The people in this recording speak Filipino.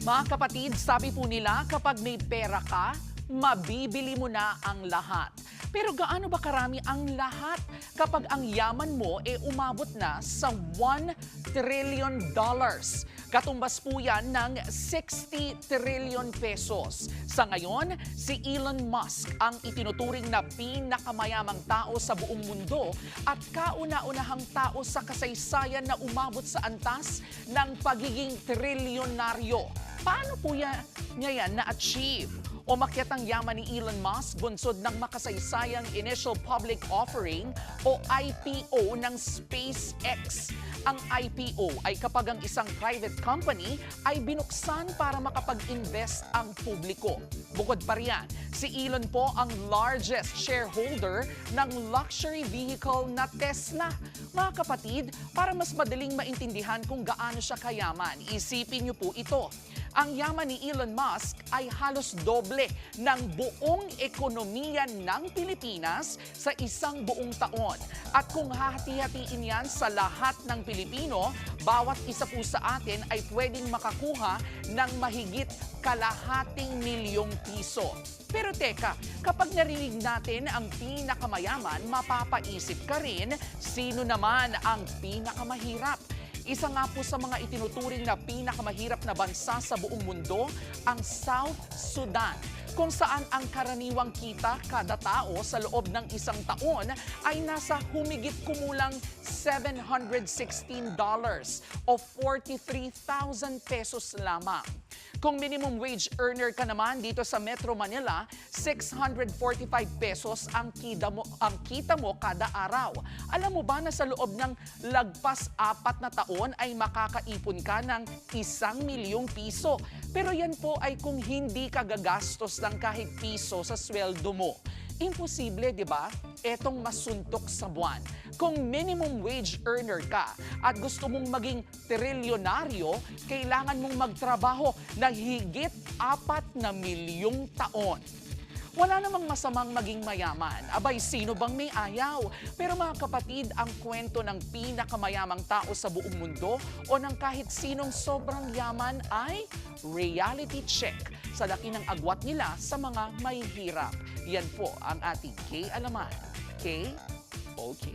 Mga kapatid, sabi po nila kapag may pera ka, mabibili mo na ang lahat. Pero gaano ba karami ang lahat kapag ang yaman mo umabot na sa $1 trillion? Katumbas po yan ng 60 trillion pesos. Sa ngayon, si Elon Musk ang itinuturing na pinakamayamang tao sa buong mundo at kauna-unahang tao sa kasaysayan na umabot sa antas ng pagiging trilyonaryo. Paano po niya yan na-achieve? Umakyat ang yaman ni Elon Musk bunsod ng makasaysayang Initial Public Offering o IPO ng SpaceX. Ang IPO ay kapag ang isang private company ay binuksan para makapag-invest ang publiko. Bukod pa riyan, si Elon po ang largest shareholder ng luxury vehicle na Tesla. Mga kapatid, para mas madaling maintindihan kung gaano siya kayaman, isipin niyo po ito. Ang yaman ni Elon Musk ay halos doble ng buong ekonomiya ng Pilipinas sa isang buong taon. At kung hahati-hatiin yan sa lahat ng Pilipino, bawat isa po sa atin ay pwedeng makakuha ng mahigit ₱250,000. Pero teka, kapag narinig natin ang pinakamayaman, mapapaisip ka rin, sino naman ang pinakamahirap? Isa nga po sa mga itinuturing na pinakamahirap na bansa sa buong mundo, ang South Sudan, kung saan ang karaniwang kita kada tao sa loob ng isang taon ay nasa humigit kumulang $716 o 43,000 pesos lamang. Kung minimum wage earner ka naman dito sa Metro Manila, 645 pesos ang kita mo kada araw. Alam mo ba na sa loob ng lagpas 4 na taon ay makakaipon ka ng ₱1,000,000? Pero yan po ay kung hindi ka gagastos ng kahit piso sa sweldo mo. Imposible, di ba? Etong masuntok sa buwan. Kung minimum wage earner ka at gusto mong maging trilyonaryo, kailangan mong magtrabaho na higit 4 na milyong taon. Wala namang masamang maging mayaman. Abay, sino bang may ayaw? Pero mga kapatid, ang kwento ng pinakamayamang tao sa buong mundo o ng kahit sinong sobrang yaman ay reality check sa laki ng agwat nila sa mga mahihirap. Yan po ang ating K-Alaman. K-OK.